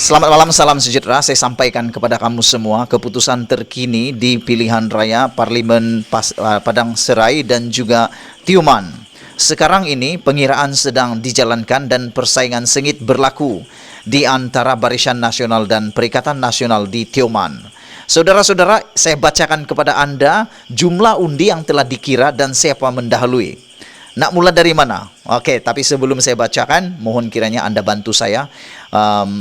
Selamat malam, salam sejahtera. Saya sampaikan kepada kamu semua keputusan terkini di pilihan raya Parlimen Padang Serai dan juga Tioman. Sekarang ini pengiraan sedang dijalankan dan persaingan sengit berlaku di antara Barisan Nasional dan Perikatan Nasional di Tioman. Saudara-saudara, saya bacakan kepada Anda jumlah undi yang telah dikira dan siapa mendahului. Nak mula dari mana? Okey, tapi sebelum saya bacakan, mohon kiranya Anda bantu saya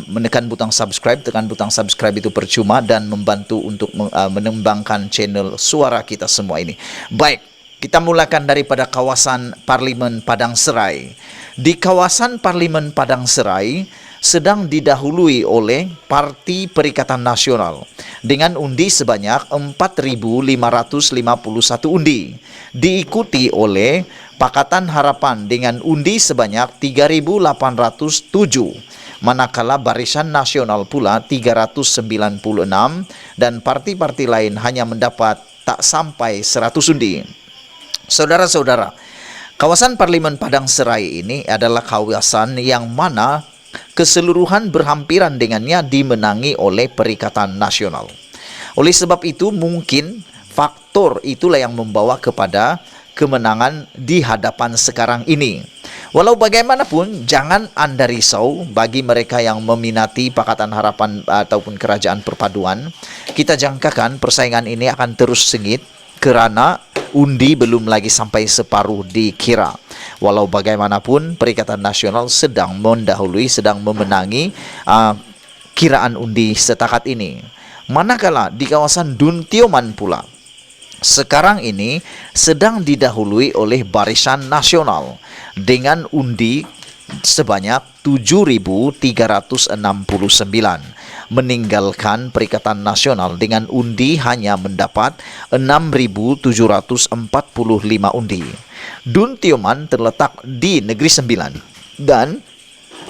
menekan butang subscribe. Tekan butang subscribe itu percuma dan membantu untuk mengembangkan channel suara kita semua ini. Baik, kita mulakan daripada kawasan Parlimen Padang Serai. Di kawasan Parlimen Padang Serai sedang didahului oleh Parti Perikatan Nasional dengan undi sebanyak 4.551 undi. Diikuti oleh Pakatan Harapan dengan undi sebanyak 3.807. Manakala Barisan Nasional pula 396 dan parti-parti lain hanya mendapat tak sampai 100 undi. Saudara-saudara, kawasan Parlimen Padang Serai ini adalah kawasan yang mana keseluruhan berhampiran dengannya dimenangi oleh Perikatan Nasional. Oleh sebab itu mungkin faktor itulah yang membawa kepada kemenangan di hadapan sekarang ini. Walau bagaimanapun, jangan Anda risau bagi mereka yang meminati Pakatan Harapan ataupun Kerajaan Perpaduan. Kita jangkakan persaingan ini akan terus sengit kerana undi belum lagi sampai separuh dikira. Walau bagaimanapun, Perikatan Nasional sedang mendahului, sedang memenangi kiraan undi setakat ini. Manakala di kawasan Dun Tioman pula, sekarang ini sedang didahului oleh Barisan Nasional dengan undi sebanyak 7.369, meninggalkan Perikatan Nasional dengan undi hanya mendapat 6.745 undi. Dun Tioman terletak di Negeri Sembilan dan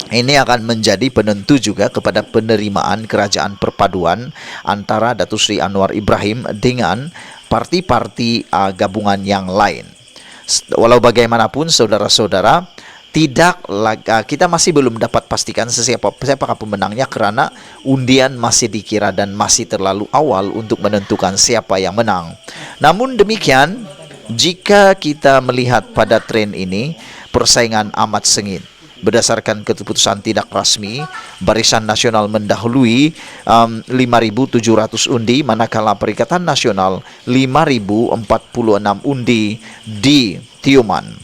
ini akan menjadi penentu juga kepada penerimaan kerajaan perpaduan antara Datuk Seri Anwar Ibrahim dengan parti-parti gabungan yang lain. Walau bagaimanapun, saudara-saudara, kita masih belum dapat pastikan siapakah pemenangnya kerana undian masih dikira dan masih terlalu awal untuk menentukan siapa yang menang. Namun demikian, jika kita melihat pada tren ini, persaingan amat sengit. Berdasarkan keputusan tidak rasmi, Barisan Nasional mendahului 5.700 undi, manakala Perikatan Nasional 5.046 undi di Tioman.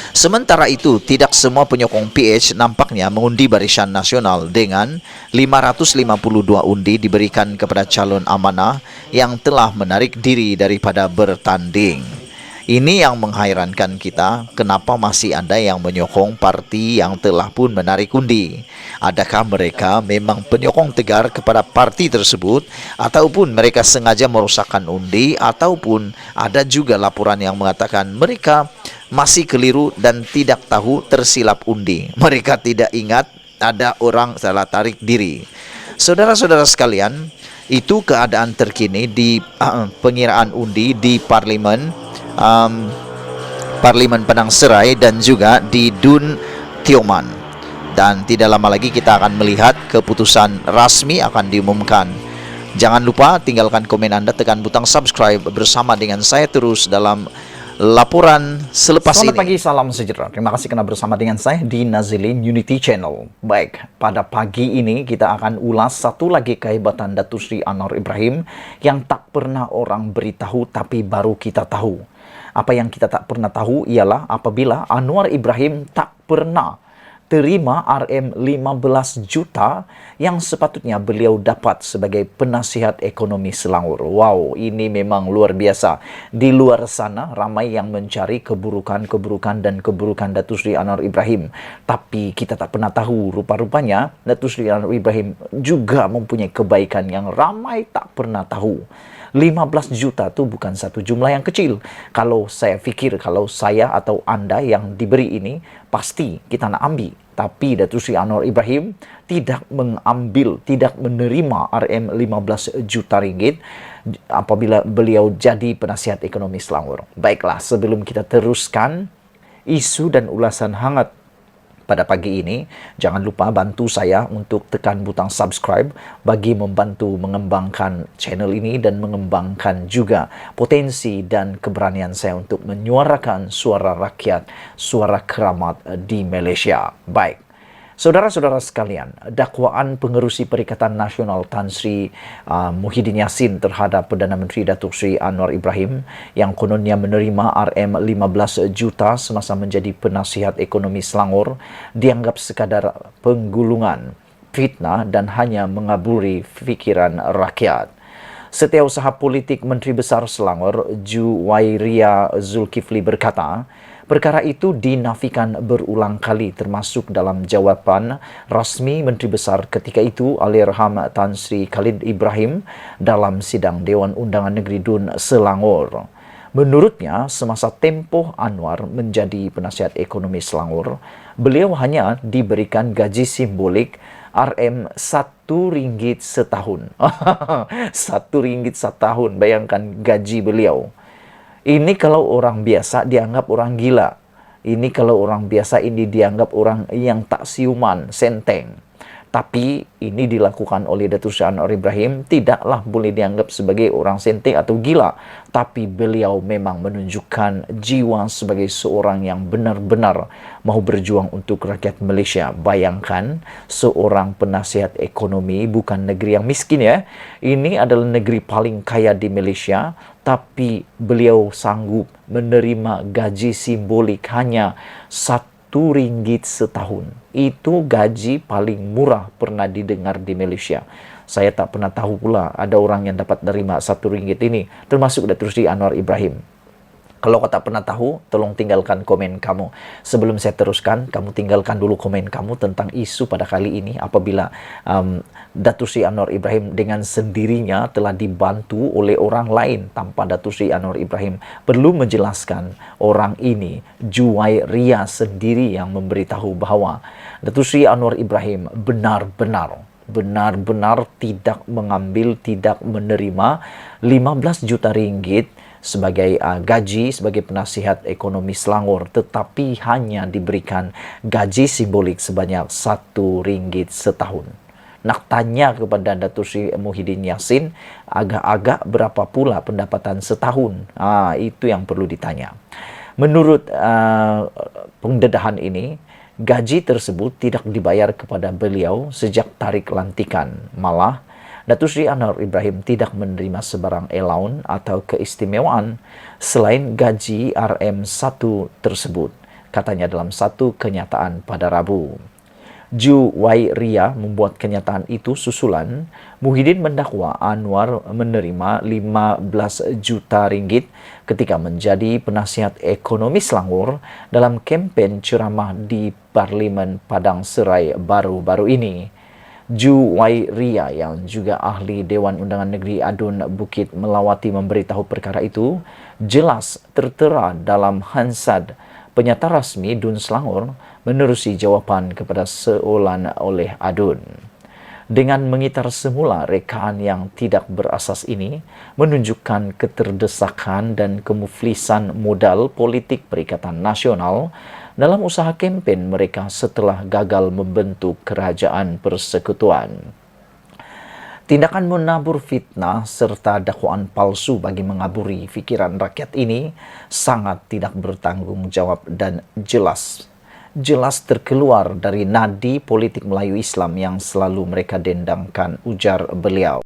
Sementara itu, tidak semua penyokong PH nampaknya mengundi Barisan Nasional dengan 552 undi diberikan kepada calon amanah yang telah menarik diri daripada bertanding. Ini yang menghairankan kita, kenapa masih ada yang menyokong parti yang telah pun menarik undi. Adakah mereka memang penyokong tegar kepada parti tersebut, ataupun mereka sengaja merosakkan undi, ataupun ada juga laporan yang mengatakan mereka masih keliru dan tidak tahu tersilap undi. Mereka tidak ingat ada orang salah tarik diri. Saudara-saudara sekalian, itu keadaan terkini di pengiraan undi di Parlimen Padang Serai dan juga di Dun Tioman. Dan tidak lama lagi kita akan melihat keputusan rasmi akan diumumkan. Jangan lupa tinggalkan komen Anda, tekan butang subscribe bersama dengan saya terus dalam laporan selepas ini. Selamat pagi, salam sejahtera. Terima kasih kerana bersama dengan saya di Nazilin Unity Channel. Baik, pada pagi ini kita akan ulas satu lagi kehebatan Datuk Seri Anwar Ibrahim yang tak pernah orang beritahu tapi baru kita tahu. Apa yang kita tak pernah tahu ialah apabila Anwar Ibrahim tak pernah terima RM15 juta yang sepatutnya beliau dapat sebagai penasihat ekonomi Selangor. Wow, ini memang luar biasa. Di luar sana ramai yang mencari keburukan Datuk Seri Anwar Ibrahim. Tapi kita tak pernah tahu, rupa-rupanya Datuk Seri Anwar Ibrahim juga mempunyai kebaikan yang ramai tak pernah tahu. 15 juta tu bukan satu jumlah yang kecil. Kalau saya fikir, kalau saya atau anda yang diberi ini, pasti kita nak ambil. Tapi Datuk Seri Anwar Ibrahim tidak mengambil, tidak menerima RM15 juta ringgit apabila beliau jadi penasihat ekonomi Selangor. Baiklah, sebelum kita teruskan isu dan ulasan hangat pada pagi ini. Jangan lupa bantu saya untuk tekan butang subscribe bagi membantu mengembangkan channel ini dan mengembangkan juga potensi dan keberanian saya untuk menyuarakan suara rakyat, suara keramat di Malaysia. Baik. Saudara-saudara sekalian, dakwaan pengerusi Perikatan Nasional Tan Sri Muhyiddin Yassin terhadap Perdana Menteri Datuk Seri Anwar Ibrahim yang kononnya menerima RM15 juta semasa menjadi penasihat ekonomi Selangor dianggap sekadar penggulungan, fitnah dan hanya mengaburi fikiran rakyat. Setiausaha politik Menteri Besar Selangor, Juwairia Zulkifli berkata, perkara itu dinafikan berulang kali termasuk dalam jawapan rasmi Menteri Besar ketika itu Allahyarham Tan Sri Khalid Ibrahim dalam sidang Dewan Undangan Negeri Dun Selangor. Menurutnya, semasa tempoh Anwar menjadi penasihat ekonomi Selangor, beliau hanya diberikan gaji simbolik RM1 setahun. RM1 setahun, bayangkan gaji beliau. Ini kalau orang biasa dianggap orang gila. Ini kalau orang biasa ini dianggap orang yang tak siuman, senteng. Tapi ini dilakukan oleh Datuk Seri Anwar Ibrahim tidaklah boleh dianggap sebagai orang senteng atau gila. Tapi beliau memang menunjukkan jiwa sebagai seorang yang benar-benar mau berjuang untuk rakyat Malaysia. Bayangkan seorang penasihat ekonomi, bukan negeri yang miskin ya. Ini adalah negeri paling kaya di Malaysia. Tapi beliau sanggup menerima gaji simbolik hanya RM1 setahun. Itu gaji paling murah pernah didengar di Malaysia. Saya tak pernah tahu pula ada orang yang dapat menerima RM1 ini, termasuk Datuk Seri Anwar Ibrahim. Kalau kau tak pernah tahu, tolong tinggalkan komen kamu. Sebelum saya teruskan, kamu tinggalkan dulu komen kamu tentang isu pada kali ini apabila Datuk Seri Anwar Ibrahim dengan sendirinya telah dibantu oleh orang lain tanpa Datuk Seri Anwar Ibrahim perlu menjelaskan orang ini, Juwairia sendiri yang memberitahu bahawa Datuk Seri Anwar Ibrahim benar-benar tidak mengambil, tidak menerima 15 juta ringgit sebagai gaji sebagai penasihat ekonomi Selangor, tetapi hanya diberikan gaji simbolik sebanyak RM1 setahun. Nak tanya kepada Datuk Seri Muhyiddin Yassin, agak-agak berapa pula pendapatan setahun? Itu yang perlu ditanya. Menurut pendedahan ini, gaji tersebut tidak dibayar kepada beliau sejak tarik lantikan. Malah, Datuk Seri Anwar Ibrahim tidak menerima sebarang allowance atau keistimewaan selain gaji RM1 tersebut, katanya dalam satu kenyataan pada Rabu. Juwairia membuat kenyataan itu susulan Muhyiddin mendakwa Anwar menerima 15 juta ringgit ketika menjadi penasihat ekonomi Selangor dalam kempen ceramah di Parlimen Padang Serai baru-baru ini. Juwairia yang juga ahli Dewan Undangan Negeri Adun Bukit Melawati memberitahu perkara itu jelas tertera dalam Hansard, penyata rasmi Dun Selangor, menerusi jawapan kepada soalan oleh Adun. Dengan mengitar semula rekaan yang tidak berasas ini menunjukkan keterdesakan dan kemuflisan modal politik Perikatan Nasional dalam usaha kempen mereka setelah gagal membentuk kerajaan persekutuan. Tindakan menabur fitnah serta dakwaan palsu bagi mengaburi fikiran rakyat ini sangat tidak bertanggung jawab dan jelas terkeluar dari nadi politik Melayu Islam yang selalu mereka dendangkan, ujar beliau.